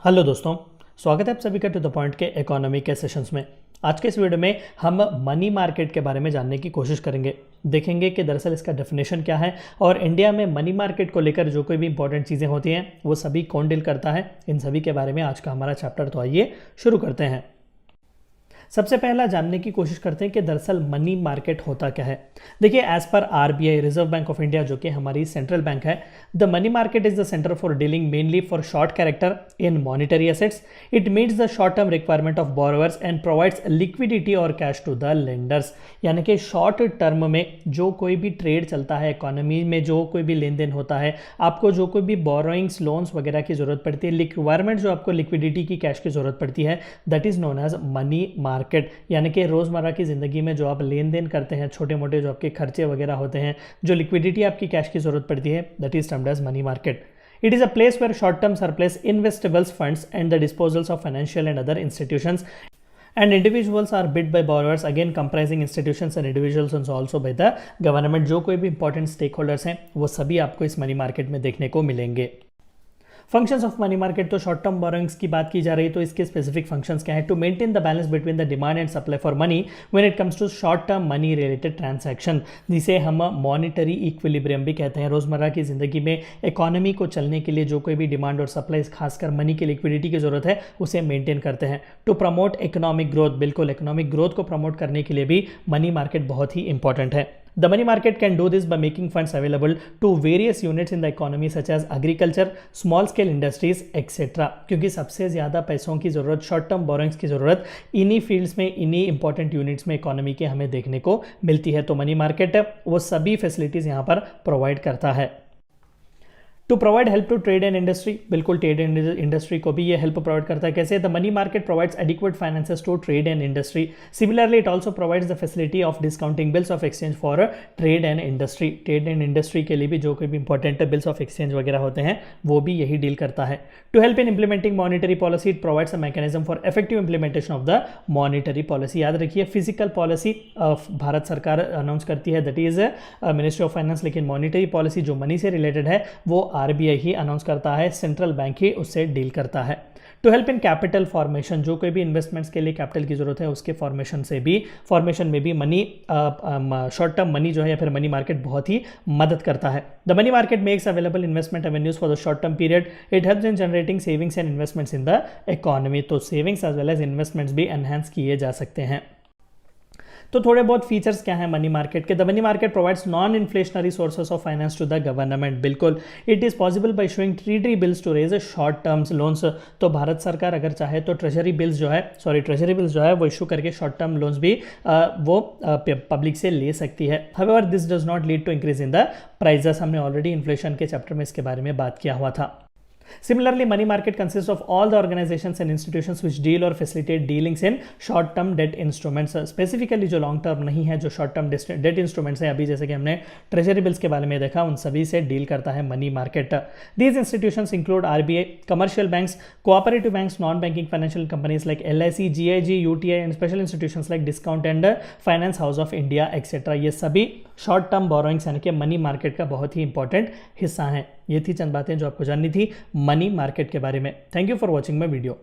Hello दोस्तों, स्वागत है आप सभी का टू द पॉइंट के इकोनॉमी के सेशंस में। आज के इस वीडियो में हम मनी मार्केट के बारे में जानने की कोशिश करेंगे। देखेंगे कि दरअसल इसका डेफिनेशन क्या है और इंडिया में मनी मार्केट को लेकर जो कोई भी इंपॉर्टेंट चीज़ें होती हैं वो सभी कौन डील करता है, इन सभी के बारे में आज का हमारा चैप्टर। तो आइए शुरू करते हैं। सबसे पहला जानने की कोशिश करते हैं कि दरअसल मनी मार्केट होता क्या है। देखिए, एज पर RBI, Reserve Bank of India, जो कि हमारी सेंट्रल बैंक है, the money market is the centre for dealing mainly for short character in monetary assets. It meets the short term requirement of borrowers and provides liquidity और cash to the lenders. यानी कि short term में जो कोई भी trade चलता है, economy में जो कोई भी लेन देन होता है, आपको जो कोई भी बोरोइंग्स, लोन्स वगैरह की जरूरत पड़ती है, रिक्वायरमेंट जो आपको लिक्विडिटी की, कैश की जरूरत पड़ती है, that is known as money market. यानी कि रोजमर्रा की जिंदगी में जो आप लेन देन करते हैं, छोटे मोटे जो आपके खर्चे वगैरह होते हैं, जो लिक्विडिटी आपकी कैश की जरूरत पड़ती है, that is termed as money market. It is a place where short-term surplus investables funds and the disposals of financial and other institutions and individuals are bid by borrowers, again comprising institutions and individuals and also by the government. जो कोई भी important stakeholders हैं वो सभी आपको इस money market में देखने को मिलेंगे। फंक्शंस ऑफ मनी मार्केट, तो शॉर्ट टर्म बोरोइंग्स की बात की जा रही है तो इसके स्पेसिफिक फंक्शंस क्या है? To maintain the balance between the demand and supply for money when it comes to short term money related transaction, जिसे हम मॉनिटरी इक्विलिब्रियम भी कहते हैं। रोजमर्रा की जिंदगी में इकोनॉमी को चलने के लिए जो कोई भी डिमांड और सप्लाई, खासकर मनी की लिक्विडिटी की जरूरत है, उसे मेंटेन करते हैं। टू प्रमोट इकोनॉमिक ग्रोथ, बिल्कुल इकोनॉमिक ग्रोथ को प्रमोट करने के लिए भी मनी मार्केट बहुत ही इंपॉर्टेंट है। The money market can do this by making funds available to various units in the economy such as agriculture, small scale industries, etc. क्योंकि सबसे ज़्यादा पैसों की ज़रूरत, शॉर्ट टर्म बोरोइंग्स की ज़रूरत इन्हीं फील्ड्स में, इन्हीं इंपॉर्टेंट यूनिट्स में इकोनॉमी के हमें देखने को मिलती है। तो मनी मार्केट वो सभी फैसिलिटीज़ यहाँ पर प्रोवाइड करता है। To provide help to trade and industry, बिल्कुल ट्रेड एंड इंडस्ट्री को भी ये हेल्प प्रोवाइड करता है। कैसे? The money market provides adequate finances to trade and industry. Similarly it also provides the facility of discounting bills of exchange for trade and industry. Trade and industry के लिए भी जो कोई भी इंपॉर्टेंट बिल्स ऑफ एक्सचेंज वगैरह होते हैं वो भी यही डील करता है। To help in implementing monetary policy, it provides a mechanism for effective implementation of the monetary policy. याद रखिए, फिजिकल पॉलिसी भारत सरकार अनाउंस करती है, that is ministry of finance, लेकिन मॉनिटरी पॉलिसी जो मनी से रिलेटेड है वो आरबीआई ही अनाउंस करता है, सेंट्रल बैंक ही उससे डील करता है। To help in capital formation, जो कोई भी इन्वेस्टमेंट्स के लिए कैपिटल की जरूरत है उसके फॉर्मेशन में भी मनी, शॉर्ट टर्म मनी जो है या फिर मनी मार्केट बहुत ही मदद करता है। The money market makes available investment avenues for the short term period. It helps in generating savings and investments in the economy. तो savings as well as investments भी एनहांस किए जा सकते हैं। तो थोड़े बहुत फीचर्स क्या है मनी मार्केट के? The money market provides non inflationary sources of finance to the government. बिल्कुल, it is possible by issuing treasury bills to raise short terms loans. तो भारत सरकार अगर चाहे तो ट्रेजरी बिल्स जो है वो इशू करके शॉर्ट टर्म लोन्स भी वो पब्लिक से ले सकती है। However this does not lead to increase in the prices. हमने ऑलरेडी इन्फ्लेशन के चैप्टर में इसके बारे में बात किया हुआ था। Similarly, money market consists of all the organizations and institutions which deal or facilitate dealings in short-term debt instruments. Specifically जो long term नहीं है, जो short-term debt instruments हैं, अभी जैसे कि हमने treasury bills के बारे में देखा, उन सभी से डील करता है money market. These institutions include RBI, commercial banks, cooperative banks, non-banking financial companies like LIC, GIG, UTI and special institutions like Discount and Finance House of India, etc. ये सभी शॉर्ट टर्म बोरोइंग्स यानी कि money market का बहुत ही important हिस्सा हैं। ये थी चंद बातें जो आपको जाननी थी मनी मार्केट के बारे में। Thank you for watching my video.